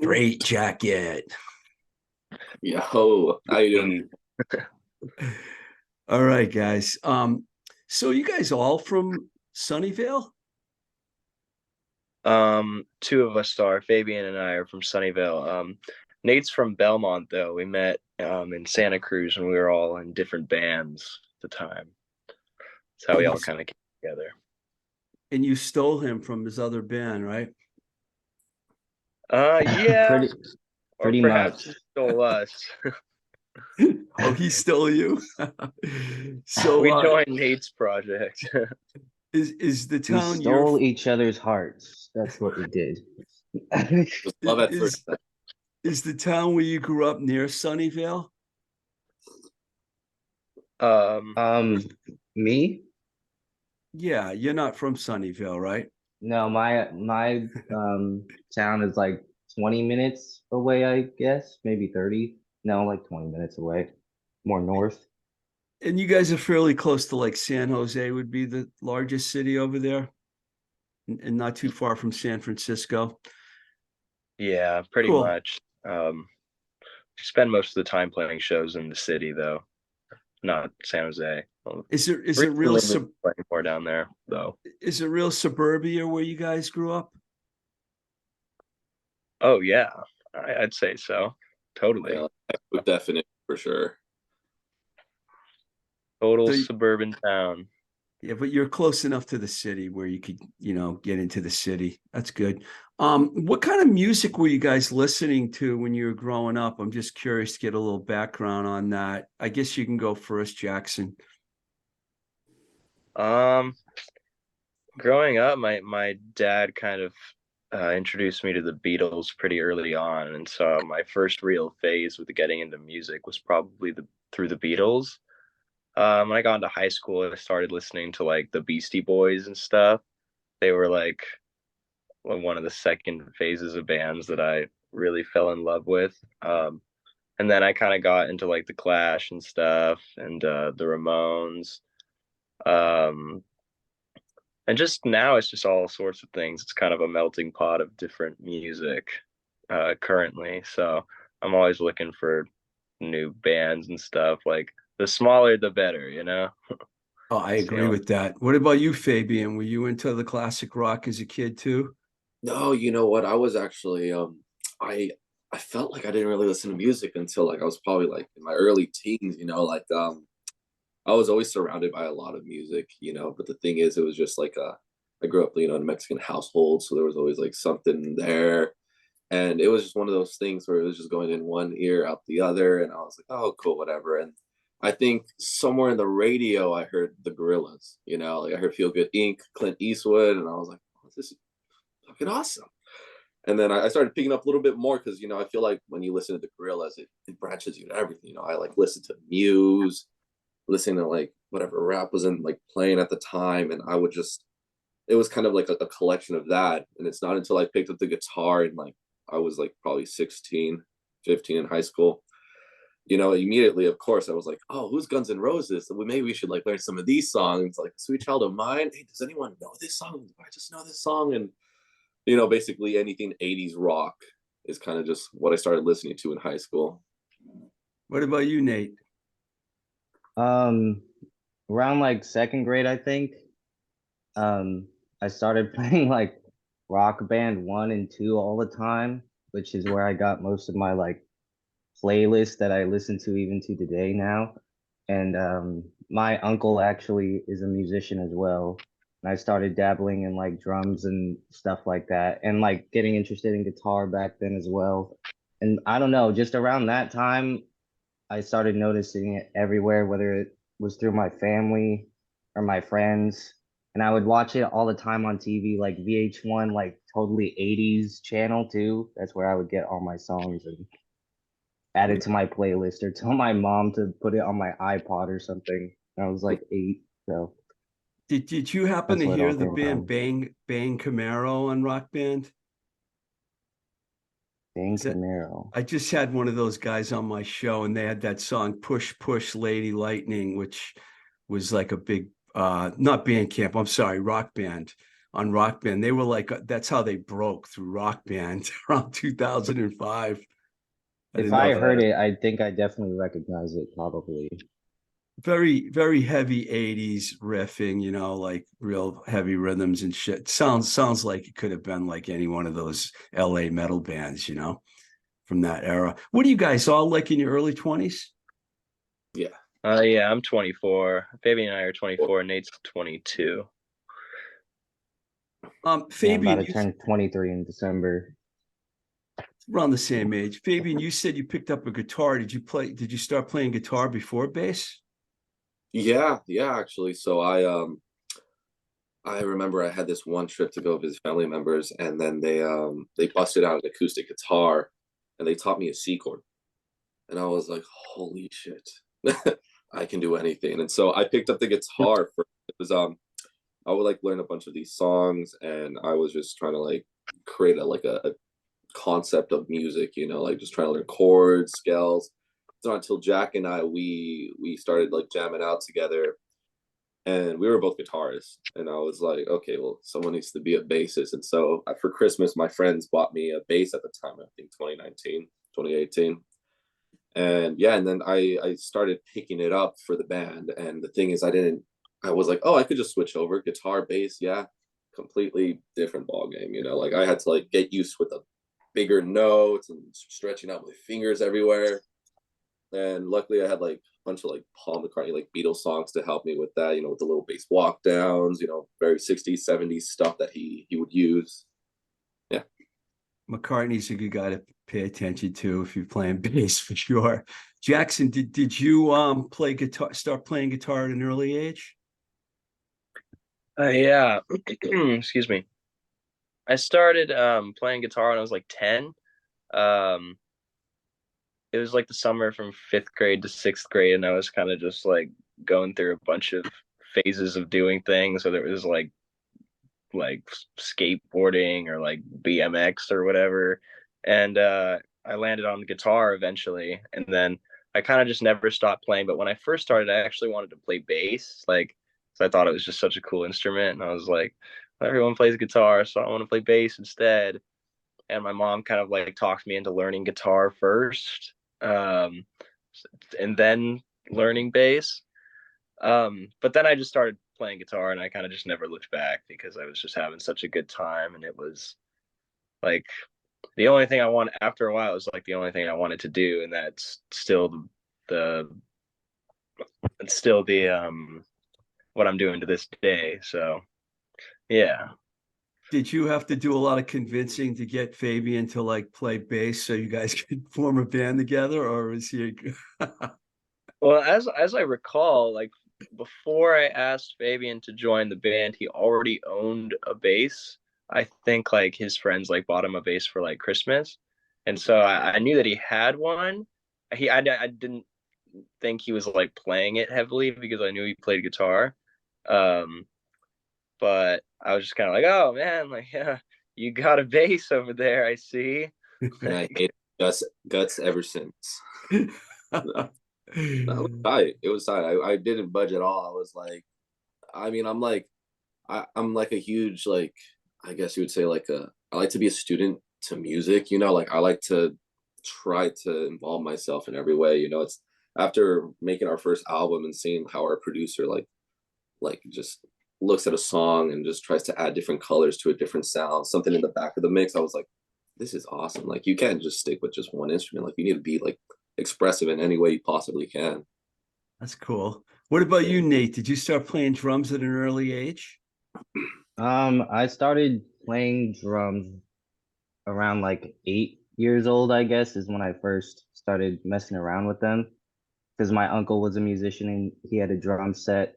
Strate Jacket. Yo, how you doing? All right, guys. So you guys all from Sunnyvale? Two of us are. Fabian and I are from Sunnyvale. Nate's from Belmont, though. We met in Santa Cruz when we were all in different bands at the time. That's how we And all you, kind of came together. and you stole him from his other band, right? Yeah, pretty or pretty perhaps he much. stole us. Oh, he stole you. So We joined Nate's project. is the We town you're stole each other's hearts. That's what we did. Just love at first is sight. is the town where you grew up near Sunnyvale? Um, Um, Me? Yeah, you're not from Sunnyvale, right? No, my town is like 20 minutes away, I guess, maybe 30. No, like 20 minutes away. More north. And you guys are fairly close to like San Jose would be the largest city over there, and not too far from San Francisco. yeah, pretty Cool. much. Spend most of the time playing shows in the city, though, not San Jose. Well, Is it real recently we've been playing more down there, though. is it real suburbia where you guys grew up? Oh yeah, I'd say so. Totally. Yeah, with definition for sure. Total So suburban town. yeah, but you're close enough to the city where you could, get into the city. That's good. What kind of music were you guys listening to when you were growing up? I'm just curious to get a little background on that. I guess you can go first, Jackson. Um, Growing up, my dad kind of introduced me to the Beatles pretty early on, and so my first real phase with getting into music was probably the through the Beatles. When I got into high school, I started listening to like the Beastie Boys and stuff. They were like one of the second phases of bands that I really fell in love with. And then I kind of got into like the Clash and stuff, and the Ramones. Um, and just now it's just all sorts of things. It's kind of a melting pot of different music currently. So I'm always looking for new bands and stuff. Like the smaller, the better, you know? Oh, I So, agree with that. What about you, Fabian? Were you into the classic rock as a kid too? No, you know what? I was actually I I felt like I didn't really listen to music until like I was probably like in my early teens, I was always surrounded by a lot of music, but the thing is it was just like I grew up, in a Mexican household, so there was always like something there. And it was just one of those things where it was just going in one ear out the other, and I was like, oh, cool, whatever. And I think somewhere in the radio I heard the Gorillas, like I heard Feel Good Inc., Clint Eastwood, and I was like, oh, this is fucking awesome. And then I started picking up a little bit more because I feel like when you listen to the Gorillas, it branches you to everything. I like listen to Muse, listen to like whatever rap was in like playing at the time, and I would just it was kind of like a collection of that. And it's not until I picked up the guitar and like I was like probably 16, 15 in high school, immediately, of course, I was like, oh, who's Guns N' Roses? So maybe we should like learn some of these songs, like Sweet Child of Mine. Hey, does anyone know this song? I just know this song. And, basically anything 80s rock is kind of just what I started listening to in high school. What about you, Nate? Um, Around like second grade, I think. Um, I started playing like Rock Band 1 and 2 all the time, which is where I got most of my like playlist that I listen to even to today now. And my uncle actually is a musician as well. And I started dabbling in like drums and stuff like that, and like getting interested in guitar back then as well. And I don't know, just around that time, I started noticing it everywhere, whether it was through my family or my friends. And I would watch it all the time on TV, like VH1, like totally 80s channel too. That's where I would get all my songs and add it to my playlist or tell my mom to put it on my iPod or something. I was like 8, so Did you happen that's to where it hear all the came band from. Bang Camaro on Rock Band? Dane Is that Camaro. I just had one of those guys on my show, and they had that song "Push Push Lady Lightning," which was like a big not band camp, I'm sorry, rock band, on Rock Band. They were like, that's how they broke through Rock Band around 2005. I If didn't know I heard that. it, I think I definitely recognize it, probably. Very, very heavy 80s riffing, you know, like real heavy rhythms and shit. Sounds like it could have been like any one of those LA metal bands, you know, from that era. What are you guys all like in your early 20s? Yeah. Yeah, I'm 24. Fabian and I are 24. Nate's 22. Yeah, I'm about Fabian, to you turn 23 in December. around the same age. Fabian, you said you picked up a guitar. Did you start playing guitar before bass? Yeah, yeah, actually. So I remember I had this one trip to go visit family members, and then they busted out an acoustic guitar and they taught me a C chord. And I was like, holy shit. I can do anything. And so I picked up the guitar for it was I would like learn a bunch of these songs, and I was just trying to like create a concept of music, you know, like just trying to learn chords, scales. It's not until Jack and I we started like jamming out together, and we were both guitarists, and I was like, okay, well, someone needs to be a bassist. And so for Christmas my friends bought me a bass at the time, I think 2019, 2018. And yeah, and then I started picking it up for the band. And the thing is, I was like, oh, I could just switch over guitar, bass. Yeah, completely different ball game, you know. Like I had to like get used with the bigger notes and stretching out my fingers everywhere. And luckily I had like a bunch of like Paul McCartney, like Beatles songs to help me with that, you know, with the little bass walk downs, you know, very 60s 70s stuff that he would use. Yeah. McCartney's a good guy to pay attention to if you're playing bass for sure. Jackson, did you play guitar, start playing guitar at an early age? Yeah. Excuse me. I started playing guitar when I was like 10. Um, it was like the summer from 5th grade to 6th grade, and I was kind of just like going through a bunch of phases of doing things. So there was like skateboarding or like BMX or whatever. And I landed on the guitar eventually. And then I kind of just never stopped playing. But when I first started, I actually wanted to play bass. Like, so I thought it was just such a cool instrument. And I was like, well, everyone plays guitar, so I want to play bass instead. And my mom kind of like talked me into learning guitar first, um, and then learning bass. But then I just started playing guitar, and I kind of just never looked back because I was just having such a good time. And it was like the only thing I want after a while, it was like the only thing I wanted to do. And that's still the it's still the what I'm doing to this day. So yeah. Did you have to do a lot of convincing to get Fabian to like play bass so you guys could form a band together, or was he? Well, as I recall, like before I asked Fabian to join the band, he already owned a bass. I think like his friends like bought him a bass for like Christmas, and so I knew that he had one. I didn't think he was like playing it heavily because I knew he played guitar. Um, but I was just kind of like, oh man, like yeah, you got a bass over there, I see. And I hated guts ever since. No, it was tight. It was tight. I didn't budge at all. I was like, I mean, I'm like a huge, like, I guess you would say like I like to be a student to music, you know, like I like to try to involve myself in every way, you know. It's after making our first album and seeing how our producer like just looks at a song and just tries to add different colors to a different sound, something in the back of the mix. I was like, this is awesome. Like you can't just stick with just one instrument. Like you need to be like expressive in any way you possibly can. That's cool. What about you, Nate? Did you start playing drums at an early age? I started playing drums around like 8 years old, I guess, is when I first started messing around with them. Because my uncle was a musician and he had a drum set.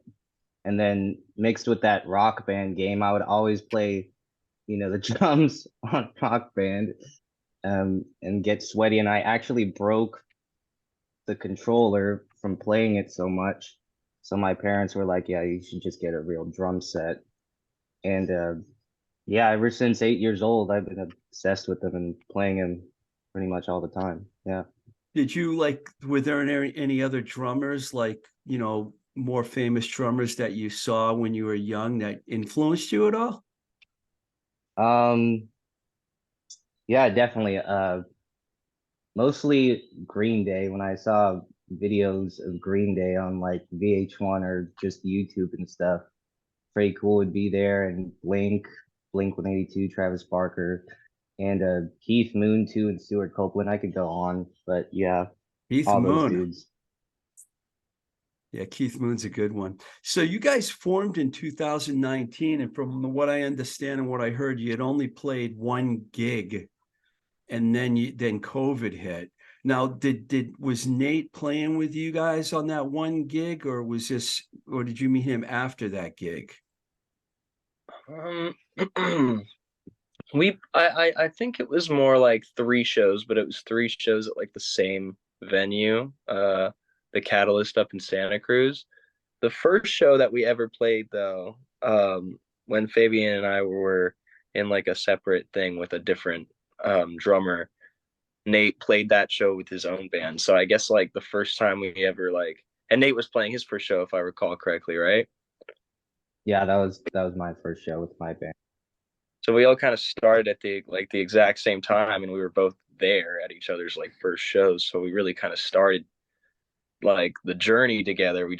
And then mixed with that Rock Band game, I would always play, the drums on Rock Band, and get sweaty. And I actually broke the controller from playing it so much. So my parents were like, yeah, you should just get a real drum set. And yeah, ever since 8 years old, I've been obsessed with them and playing them pretty much all the time. Yeah. Did you like, were there any other drummers, like, you know, more famous drummers that you saw when you were young that influenced you at all? Um, yeah, definitely. Mostly Green Day. When I saw videos of Green Day on like VH1 or just YouTube and stuff, pretty cool would be there. And Blink 182, Travis Barker, and Keith Moon too, and Stuart Copeland. I could go on, but yeah, Keith all those Moon. dudes. Yeah, Keith Moon's a good one. So you guys formed in 2019, and from what I understand and what I heard, you had only played one gig, and then COVID hit. Now, was Nate playing with you guys on that one gig, or did you meet him after that gig? Um, I think it was more like three shows, but it was three shows at like the same venue, the Catalyst up in Santa Cruz. The first show that we ever played though, when Fabian and I were in like a separate thing with a different drummer, Nate played that show with his own band. So I guess like the first time we ever like, and Nate was playing his first show if I recall correctly, right? Yeah, that was my first show with my band. So we all kind of started at the exact same time, and we were both there at each other's like first shows. So we really kind of started like the journey together. We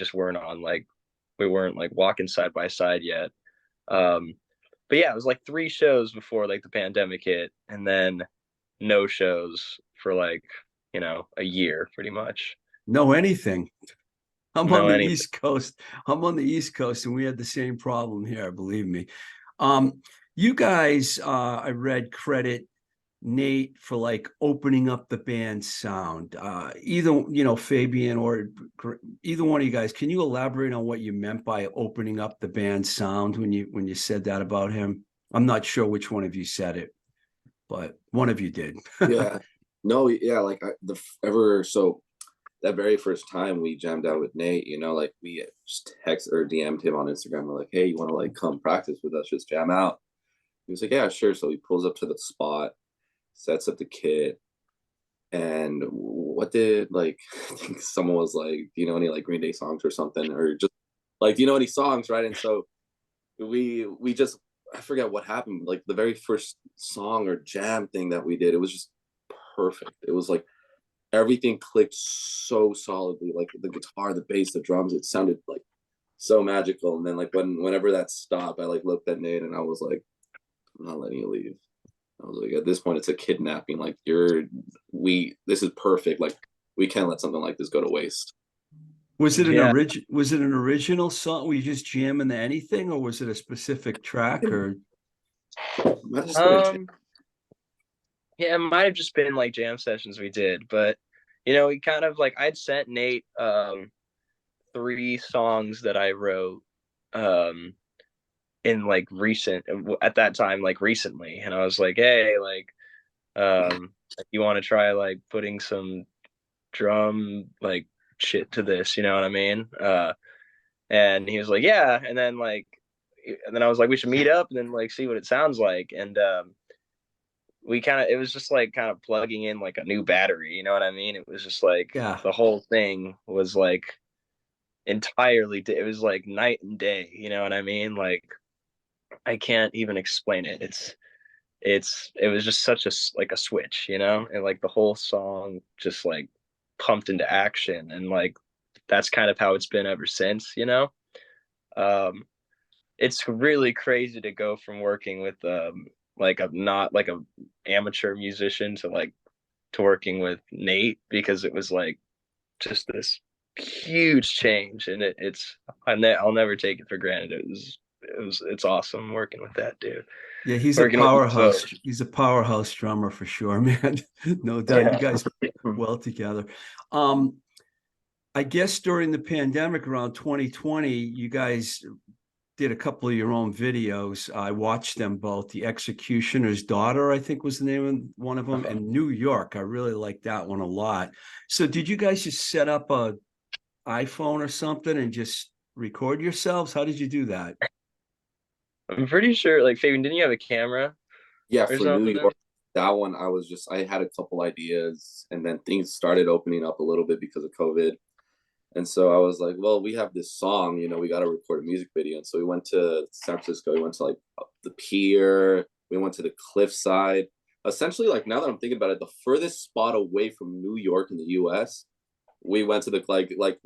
weren't like walking side by side yet. Um, but yeah, it was like three shows before like the pandemic hit, and then no shows for like a year pretty much. No, anything. I'm on No the anything. East Coast. I'm on the East Coast, and we had the same problem here, believe me. Um, you guys, I read credit Nate for like opening up the band's sound. Either, Fabian or either one of you guys, can you elaborate on what you meant by opening up the band's sound when you said that about him? I'm not sure which one of you said it, but one of you did. Yeah. No, yeah, like so that very first time we jammed out with Nate, like we just text or DM'd him on Instagram. We're like, hey, you want to like come practice with us, just jam out? He was like, yeah, sure. So he pulls up to the spot, sets up the kit, and what did like I think someone was like, do you know any like Green Day songs or something? Or just like, do you know any songs, right? And so we just I forget what happened. Like the very first song or jam thing that we did, it was just perfect. It was like everything clicked so solidly, like the guitar, the bass, the drums, it sounded like so magical. And then like whenever that stopped, I like looked at Nate and I was like, I'm not letting you leave. I was like, at this point it's a kidnapping. Like this is perfect. Like we can't let something like this go to waste. Was it Yeah. was it an original song? Were you just jamming to anything, or was it a specific track? Or Um, yeah, it might have just been like jam sessions we did, but we kind of like I'd sent Nate three songs that I wrote in like recent at that time like recently, and I was like, hey, like you want to try like putting some drum like shit to this, you know what I mean? And he was like, yeah, and then I was like, we should meet up and then like see what it sounds like. And it was just like kind of plugging in like a new battery, you know what I mean? It was just like yeah, the whole thing was like it was like night and day, you know what I mean? Like I can't even explain it. It was just such like a switch, and like the whole song just like pumped into action, and like that's kind of how it's been ever since. Um, it's really crazy to go from working with like a not like a amateur musician to working with Nate, because it was like just this huge change, and I'll never take it for granted. It's awesome working with that dude. yeah, he's a Working with powerhouse. He's a powerhouse drummer for sure, man. No doubt. You yeah. guys well together. I guess during the pandemic around 2020, you guys did a couple of your own videos. I watched them both. The Executioner's Daughter, I think was the name of one of them, and New York. I really liked that one a lot. So did you guys just set up a iPhone or something and just record yourselves? How did you do that? I'm pretty sure, like, Fabian, didn't you have a camera Yeah, or for New something? York, that one I had a couple ideas and then things started opening up a little bit because of COVID. And so I was like, well, we have this song, we got to record a music video. And so we went to San Francisco. We went to like the pier. We went to the cliffside. Essentially, like now that I'm thinking about it, the furthest spot away from New York in the US, we went to the like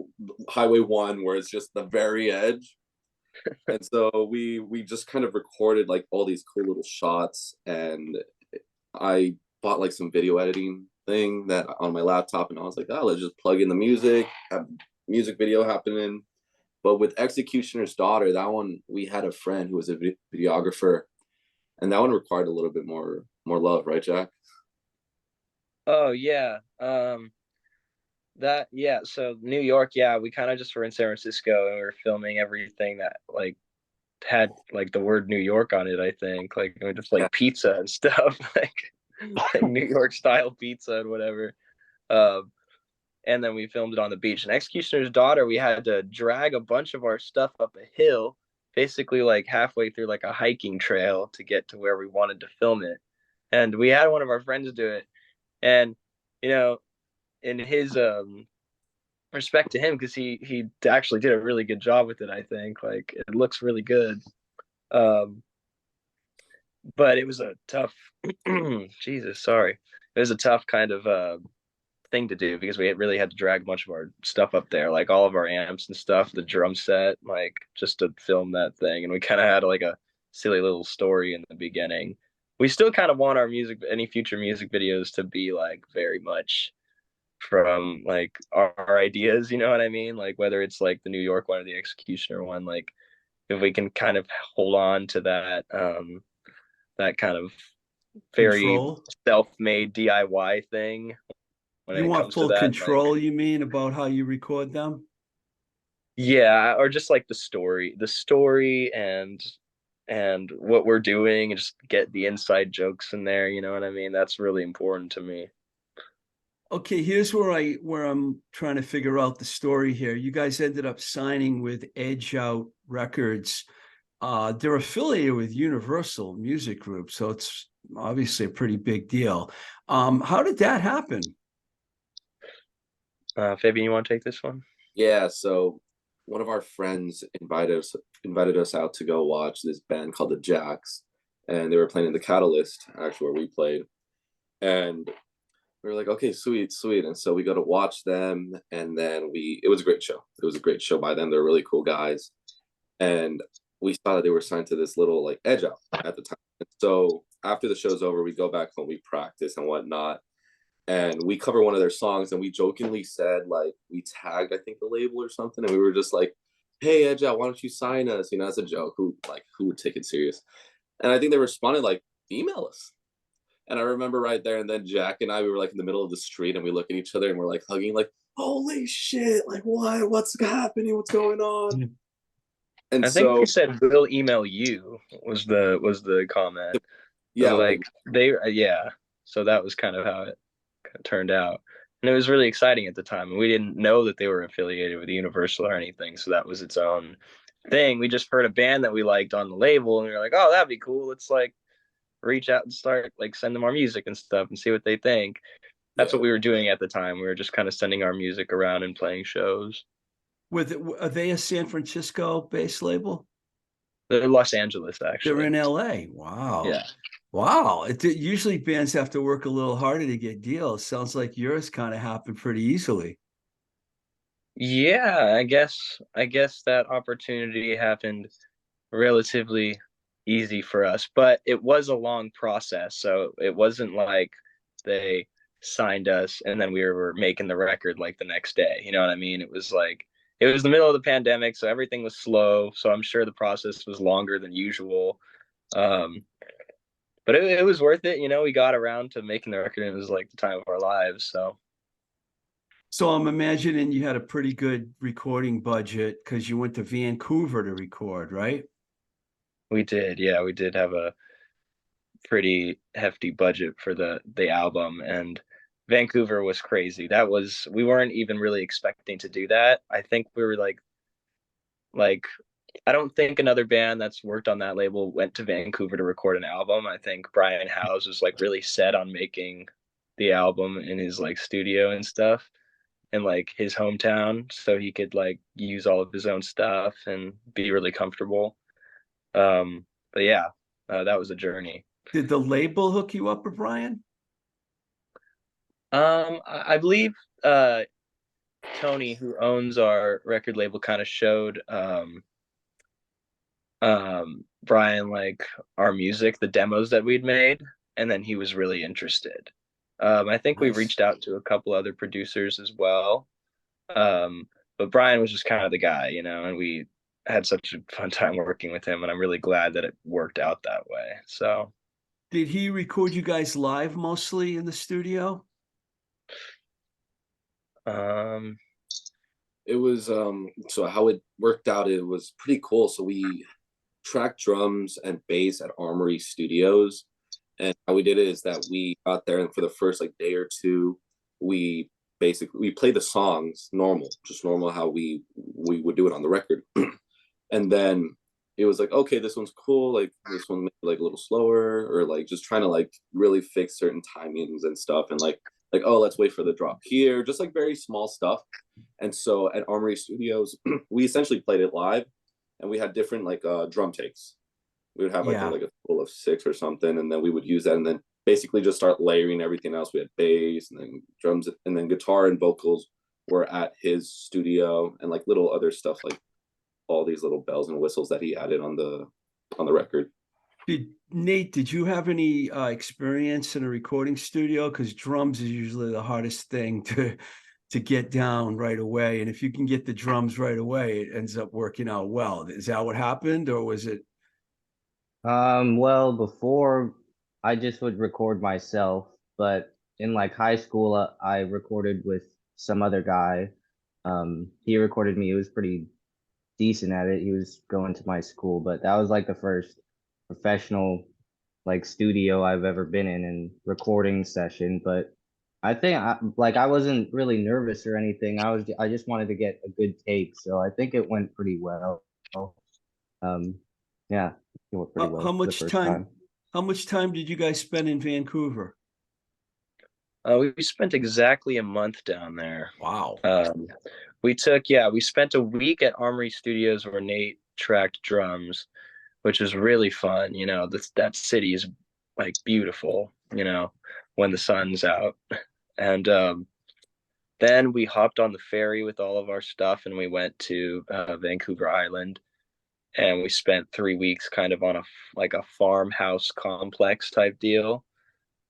Highway 1 where it's just the very edge. And so we just kind of recorded like all these cool little shots, and I bought like some video editing thing that on my laptop, and I was like, oh, let's just plug in the music, have music video happening. But with Executioner's Daughter, that one we had a friend who was a videographer, and that one required a little bit more love, right, Jack? Oh yeah. That yeah, so New York, yeah, we kind of just were in San Francisco and we were filming everything that like had like the word New York on it, I think. Like we just Yeah. like pizza and stuff, like New York style pizza and whatever. Um and then we filmed it on the beach. And Executioner's Daughter, we had to drag a bunch of our stuff up a hill, basically like halfway through like a hiking trail to get to where we wanted to film it. And we had one of our friends do it. And you know, in his respect to him, because he actually did a really good job with it, I think. Like it looks really good. Um but it was a tough Jesus, sorry. It was a tough kind of thing to do because we really had to drag a bunch of our stuff up there, like all of our amps and stuff, the drum set, like just to film that thing. And we kind of had like a silly little story in the beginning. We still kind of want our music, any future music videos, to be like very much from like our ideas, you know what I mean? Like whether it's like the New York one or the Executioner one, like if we can kind of hold on to that that kind of very Control. self-made DIY thing when You it want comes to full that, like control, you mean, about how you record them? yeah, or just like the story and what we're doing, and just get the inside jokes in there, you know what I mean? That's really important to me. Okay, here's where I'm trying to figure out the story here. You guys ended up signing with Edge Out Records. They're affiliated with Universal Music Group, so it's obviously a pretty big deal. How did that happen? Fabian, you want to take this one? Yeah, so one of our friends invited us out to go watch this band called the Jacks, and they were playing in the Catalyst, actually where we played. And we were like, okay, sweet, sweet. And so we go to watch them, and then it was a great show. It was a great show by them. They're really cool guys. And we saw that they were signed to this little like Edge Out at the time. And so after the show's over, we go back home, we practice and whatnot, and we cover one of their songs, and we jokingly said like we tagged I think the label or something, and we were just like, hey Edge Out, why don't you sign us, as a joke. Who would take it serious? And I think they responded like, email us. And I remember right there and then Jack and I, we were like in the middle of the street, and we look at each other and we're like hugging, like, holy shit, like what's happening, what's going on? And I think so they said we'll email you was the comment. yeah, Like they yeah. So that was kind of how it turned out. And it was really exciting at the time. And we didn't know that they were affiliated with Universal or anything. So that was its own thing. We just heard a band that we liked on the label, and we were like, oh, that'd be cool. Let's like reach out and start like send them our music and stuff and see what they think. That's yeah. what we were doing at the time. We were just kind of sending our music around and playing shows. Are they a San Francisco-based label? They're Los Angeles, They're actually. in LA. Wow. Yeah. Wow. Usually bands have to work a little harder to get deals. Sounds like yours kind of happened pretty easily. Yeah, I guess that opportunity happened relatively easy for us, but it was a long process. So it wasn't like they signed us and then we were making the record like the next day. You know what I mean? It was like it was the middle of the pandemic, so everything was slow. So I'm sure the process was longer than usual. Um, but it was worth it. We got around to making the record, and it was like the time of our lives. So So I'm imagining you had a pretty good recording budget because you went to Vancouver to record, right? we did, yeah, we did have a pretty hefty budget for the album, and Vancouver was crazy. That was we weren't even really expecting to do that. I think we were like I don't think another band that's worked on that label went to Vancouver to record an album. I think Brian Howes was like really set on making the album in his like studio and stuff in like his hometown so he could like use all of his own stuff and be really comfortable. But yeah, that was a journey. Did the label hook you up with Brian? I believe Tony, who owns our record label, kind of showed Brian like our music, the demos that we'd made, and then he was really interested. I think we Nice. reached out to a couple other producers as well. But Brian was just kind of the guy, and we had such a fun time working with him, and I'm really glad that it worked out that way. So, Did he record you guys live mostly in the studio? um, It was so how it worked out, it was pretty cool. So we tracked drums and bass at Armory Studios. And how we did it is that we got there, and for the first like day or two, we we played the songs normal, just normal how we would do it on the record. And then it was like, okay, this one's cool, like this one maybe like a little slower, or like just trying to like really fix certain timings and stuff, and like oh, let's wait for the drop here, just like very small stuff. And so at Armory Studios, we essentially played it live, and we had different like drum takes. We would have, I think, Yeah. like a total of 6 or something, and then we would use that, and then basically just start layering everything else. We had bass, and then drums, and then guitar and vocals were at his studio, and like little other stuff, like all these little bells and whistles that he added on the record. Nate, did you have any experience in a recording studio? Because drums is usually the hardest thing to get down right away. And if you can get the drums right away, it ends up working out well. Is that what happened, or was it? Well, before I just would record myself, but in like high school, I recorded with some other guy. He recorded me. He was pretty decent at it. He was going to my school, but that was like the first professional like studio I've ever been in and recording session. But I think I wasn't really nervous or anything. I just wanted to get a good take, so I think it went pretty well. Um, yeah, it went pretty How well the much first time? time. How much time did you guys spend in Vancouver? we spent exactly a month down there. Wow. Um, we spent a week at Armory Studios where Nate tracked drums, which was really fun. That city is like beautiful, when the sun's out. And then we hopped on the ferry with all of our stuff and we went to Vancouver Island, and we spent 3 weeks kind of on a farmhouse complex type deal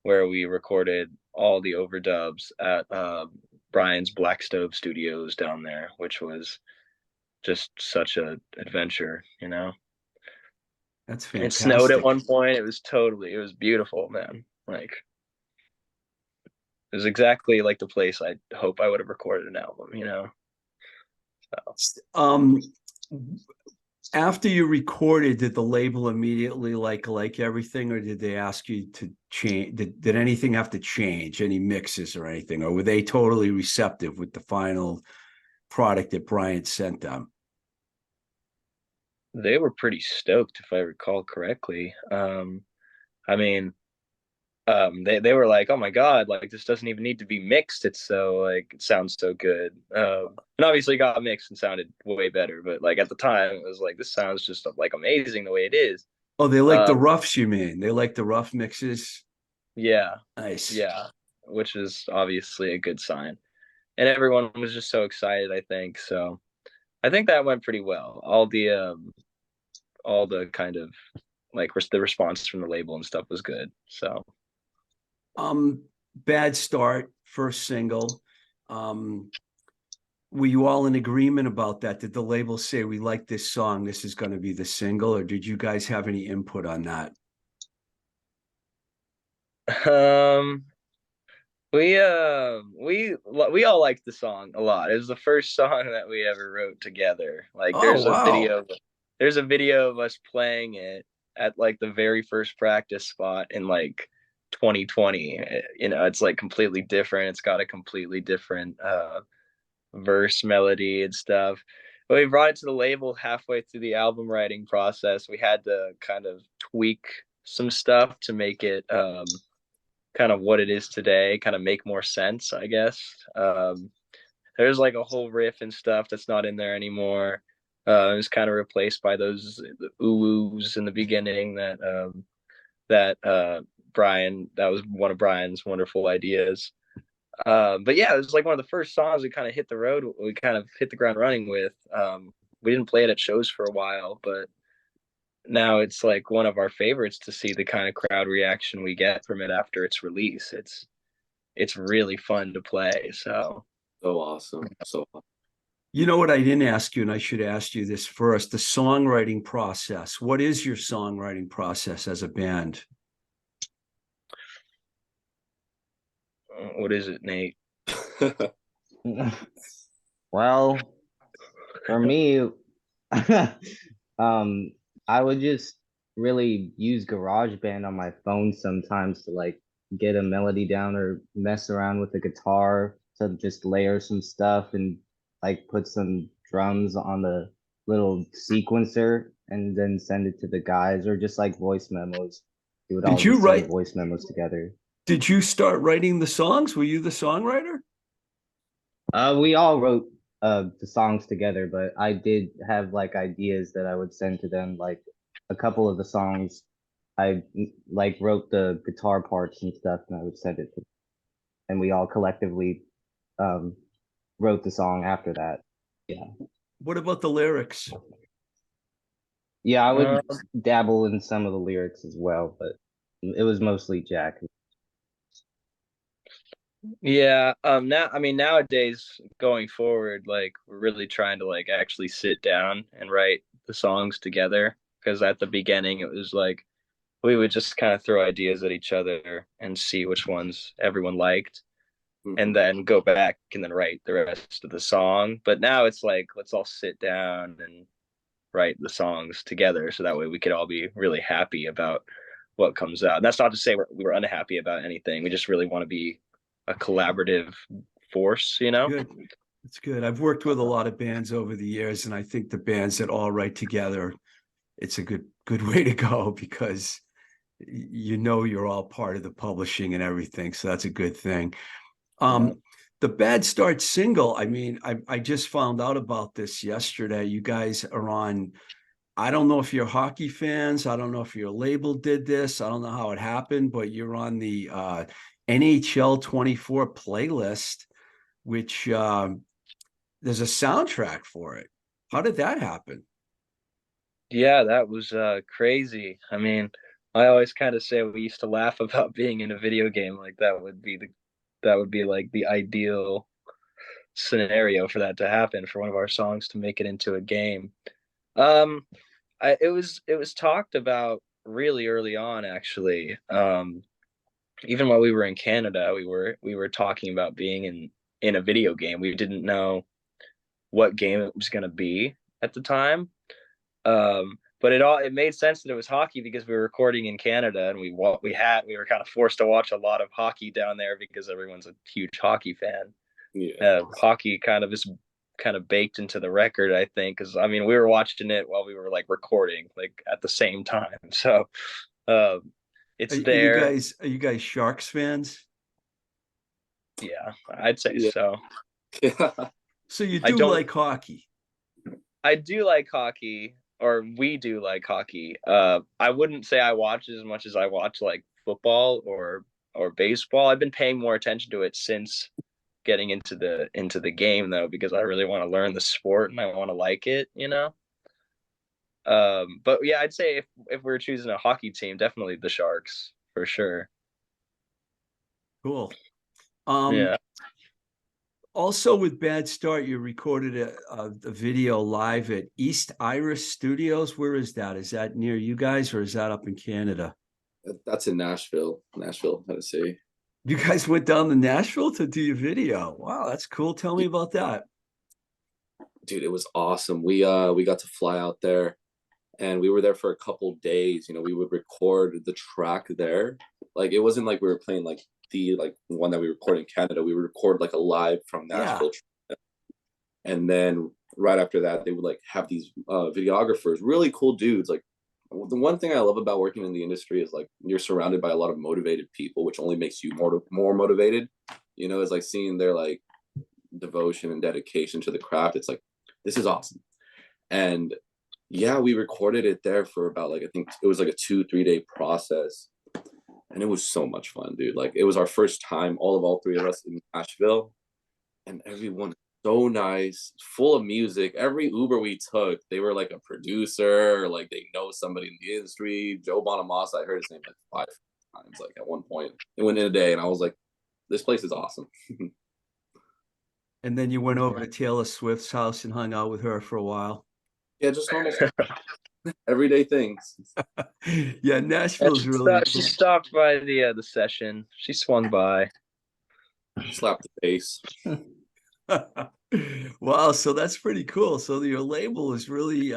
where we recorded all the overdubs at Brian's Black Stove Studios down there, which was just such a adventure. That's It snowed at fantastic. one point. It was beautiful, man. Like it was exactly like the place I hope I would have recorded an album. So Um, after you recorded, did the label immediately like everything, or did they ask you to change? Did anything have to change, any mixes or anything, or were they totally receptive with the final product that Brian sent them? they were pretty stoked, if I recall correctly. I mean, they were like, "Oh my god, like this doesn't even need to be mixed. It's so like it sounds so good." And obviously, it got mixed and sounded way better. But like at the time, it was like this sounds just like amazing the way it is. Oh, they like the Um, roughs, you mean? They like the rough mixes. yeah, Nice. yeah, which is obviously a good sign. And everyone was just so excited. I think so. I think that went pretty well. All the kind of like the response from the label and stuff was good. So Bad Start, first single. Um, were you all in agreement about that? Did the label say we like this song, this is going to be the single, or did you guys have any input on that? um we all liked the song a lot. It was the first song that we ever wrote together. Like Oh, wow. there's a video of us playing it at like the very first practice spot in like 2020. It's like completely different. It's got a completely different verse melody and stuff. But we brought it to the label halfway through the album writing process. We had to kind of tweak some stuff to make it kind of what it is today, kind of make more sense, I guess. There's like a whole riff and stuff that's not in there anymore. It was kind of replaced by those ooh-oohs in the beginning that that Brian, that was one of Brian's wonderful ideas. But yeah, it was like one of the first songs we kind of hit the road. We kind of hit the ground running with. We didn't play it at shows for a while, but now it's like one of our favorites to see the kind of crowd reaction we get from it after its release. It's really fun to play. So So awesome. So You know what I didn't ask you, and I should ask you this first, the songwriting process. What is your songwriting process as a band? what is it, Nate? Well, for me, I would just really use GarageBand on my phone sometimes to like get a melody down or mess around with the guitar to just layer some stuff and like put some drums on the little sequencer and then send it to the guys or just like voice memos. We would all Did you just send write, voice memos together. did you start writing the songs? Were you the songwriter? We all wrote the songs together, but I did have like ideas that I would send to them. Like a couple of the songs, I like wrote the guitar parts and stuff, and I would send it to, and we all collectively um wrote the song after that. Yeah, What about the lyrics? yeah, I would Uh, dabble in some of the lyrics as well, but it was mostly Jack. yeah. Now, I mean, nowadays going forward, like we're really trying to like actually sit down and write the songs together. Because at the beginning, it was like we would just kind of throw ideas at each other and see which ones everyone liked, and Mhm. then go back and then write the rest of the song. But now it's like let's all sit down and write the songs together, so that way we could all be really happy about what comes out. And that's not to say we were unhappy about anything. We just really want to be a collaborative force, you know? Good. It's good. I've worked with a lot of bands over the years, and I think the bands that all write together, it's a good way to go because you know you're all part of the publishing and everything. So that's a good thing. Yeah. The Bad Start single, I mean, I just found out about this yesterday. You guys are on, I don't know if you're hockey fans. I don't know if your label did this. I don't know how it happened, but you're on the NHL 24 playlist, which there's a soundtrack for it. How did that happen? Yeah, that was crazy. I mean, I always kind of say we used to laugh about being in a video game. Like that would be like the ideal scenario for that to happen, for one of our songs to make it into a game. Um, it was talked about really early on, actually. Even while we were in Canada, we were talking about being in a video game. We didn't know what game it was going to be at the time. But it made sense that it was hockey because we were recording in Canada, and we were kind of forced to watch a lot of hockey down there because everyone's a huge hockey fan. Yeah. Hockey kind of baked into the record, I think, because I mean we were watching it while we were like recording, like at the same time. So um, it's there. Are you guys Sharks fans? Yeah, I'd say Yeah. so. Yeah. So you I do don't. like hockey. I do like hockey, or we do like hockey. I wouldn't say I watch as much as I watch like football or baseball. I've been paying more attention to it since getting into the game though, because I really want to learn the sport and I want to like it, you know. But yeah, I'd say if we're choosing a hockey team, definitely the Sharks for sure. Cool. Um, Yeah. Also with Bad Start, you recorded a video live at East Iris Studios. Where is that? Is that near you guys or is that up in Canada? That's in Nashville, Tennessee. You guys went down to Nashville to do your video. Wow, that's cool. Tell me about that. Dude, it was awesome. We got to fly out there and we were there for a couple days. You know, we would record the track there. Like it wasn't like we were playing like the like one that we recorded in Canada. We would record like a live from Yeah. Nashville, and then right after that, they would like have these videographers, really cool dudes. Like the one thing I love about working in the industry is like you're surrounded by a lot of motivated people, which only makes you more motivated. You know, it's like seeing their like devotion and dedication to the craft. It's like this is awesome. And yeah, we recorded it there for about like I think it was like a 2-3 day process. and it was so much fun, dude. Like it was our first time, all three of us in Nashville, and everyone so nice, full of music. Every Uber we took, they were like a producer, or like they know somebody in the industry. Joe Bonamassa, I heard his name like 5 times, like at one point. It went in a day, and I was like, this place is awesome. And then you went over to Taylor Swift's house and hung out with her for a while. Yeah, just normal everyday things. Yeah, Nashville's really She stopped by the session. She swung by. Slap the face. Wow, so that's pretty cool. So your label is really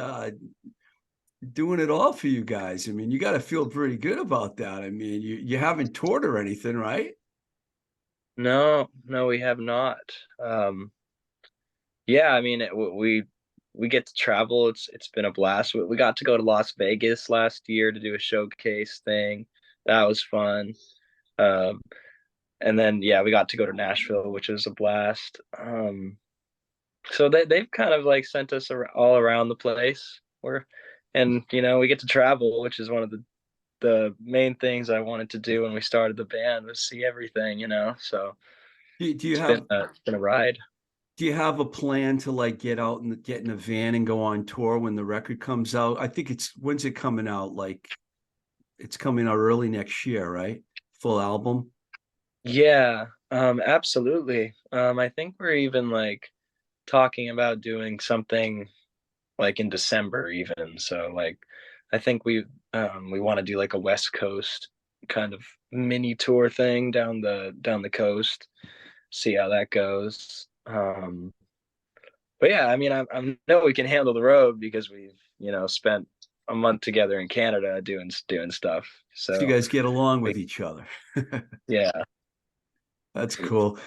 doing it all for you guys. I mean, you got to feel pretty good about that. I mean, you haven't toured or anything, right? No, we have not. Yeah, I mean, we get to travel. It's been a blast. We got to go to Las Vegas last year to do a showcase thing. That was fun. And then yeah, we got to go to Nashville, which was a blast. So they've kind of like sent us all around the place. And we get to travel, which is one of the main things I wanted to do when we started the band, was see everything. So Do you it's been a ride. Do you have a plan to like get out and get in a van and go on tour when the record comes out? I think when's it coming out? Like it's coming out early next year, right? Full album. Yeah, absolutely. I think we're even like talking about doing something like in December even. So like I think we want to do like a West Coast kind of mini tour thing down the coast, see how that goes. But yeah, I mean, I know we can handle the road because we've spent a month together in Canada doing stuff. So you So guys get along with each other. yeah. That's cool.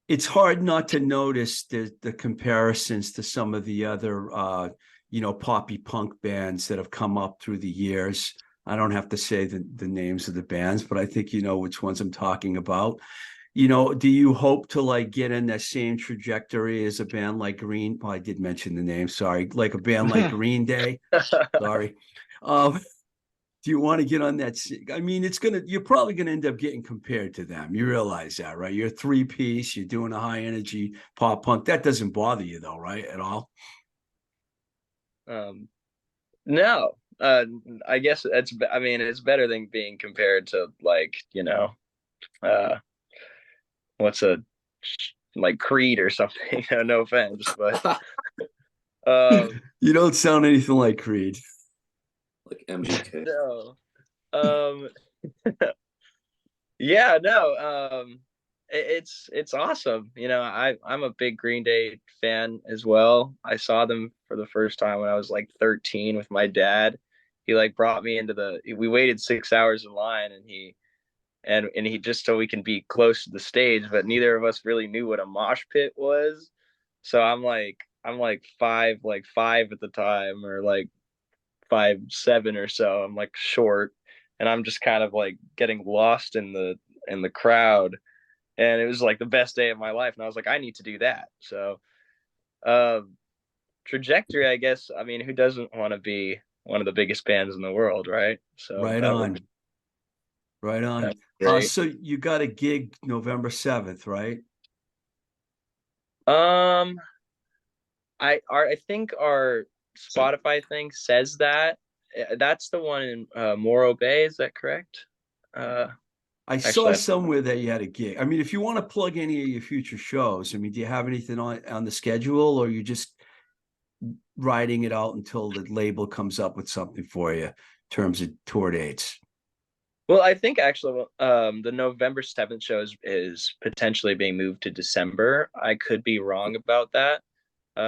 It's hard not to notice the comparisons to some of the other poppy punk bands that have come up through the years. I don't have to say the names of the bands, but I think you know which ones I'm talking about. Do you hope to like get in that same trajectory as a band like Green? Well, I did mention the name, sorry, like a band like Green Day. Sorry. Do you want to get on that? I mean, you're probably gonna end up getting compared to them. You realize that, right? You're a 3-piece, you're doing a high energy pop punk. That doesn't bother you though, right? At all? No. I guess it's better than being compared to like, uh what's a like Creed or something. No offense, but You don't sound anything like Creed. Like MGK. no. Um yeah, no. It's awesome. I'm a big Green Day fan as well. I saw them for the first time when I was like 13 with my dad. He like brought me we waited 6 hours in line, and he just so we can be close to the stage, but neither of us really knew what a mosh pit was. So I'm like five at the time, or like 5'7" or so. I'm like short, and I'm just kind of like getting lost in the crowd. And it was like the best day of my life. And I was like, I need to do that. So trajectory, I guess. I mean, who doesn't want to be one of the biggest bands in the world, right? So Right on. Right on. great. So you got a gig November 7th, right? I think our Spotify thing says that. That's the one in Morro Bay. Is that correct? I saw somewhere that you had a gig. I mean, if you want to plug any of your future shows, I mean, do you have anything on the schedule, or you just riding it out until the label comes up with something for you in terms of tour dates? Well, I think actually, the November 7th show is potentially being moved to December. I could be wrong about that.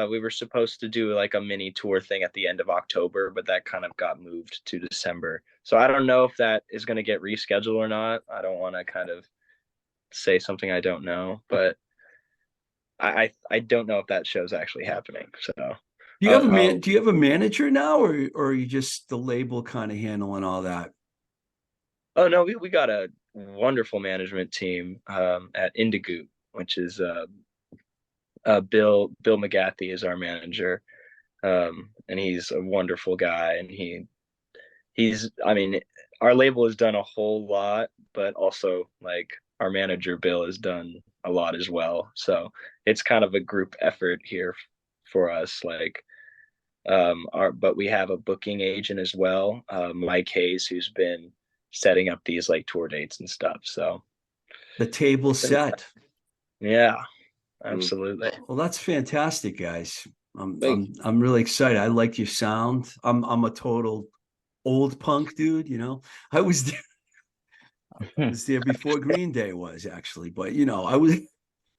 We were supposed to do like a mini tour thing at the end of October, but that kind of got moved to December. So I don't know if that is going to get rescheduled or not. I don't want to kind of say something I don't know, but I don't know if that show's actually happening. So Do you have do you have a manager now, or are you just the label kind of handling all that? Oh no, we got a wonderful management team at Indigo, which is Bill McGathy is our manager, and he's a wonderful guy, and he's I mean, our label has done a whole lot, but also like our manager Bill has done a lot as well. So it's kind of a group effort here for us. Like but we have a booking agent as well, Mike Hayes, who's been setting up these like tour dates and stuff. So The table set. yeah, absolutely. Well, that's fantastic, guys. I'm Thank I'm really excited. I like your sound. I'm a total old punk dude, you know. I was there, I was there before Green Day was actually, but you know,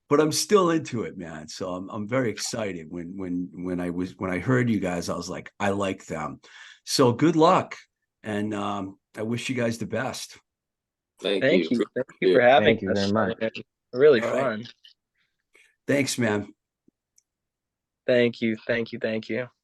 but I'm still into it, man. So I'm very excited when I heard you guys, I was like, I like them. So good luck. And I wish you guys the best. thank Thank you. you for having Thank you very us. much. Really All right. fun. Thanks, man. Thank you.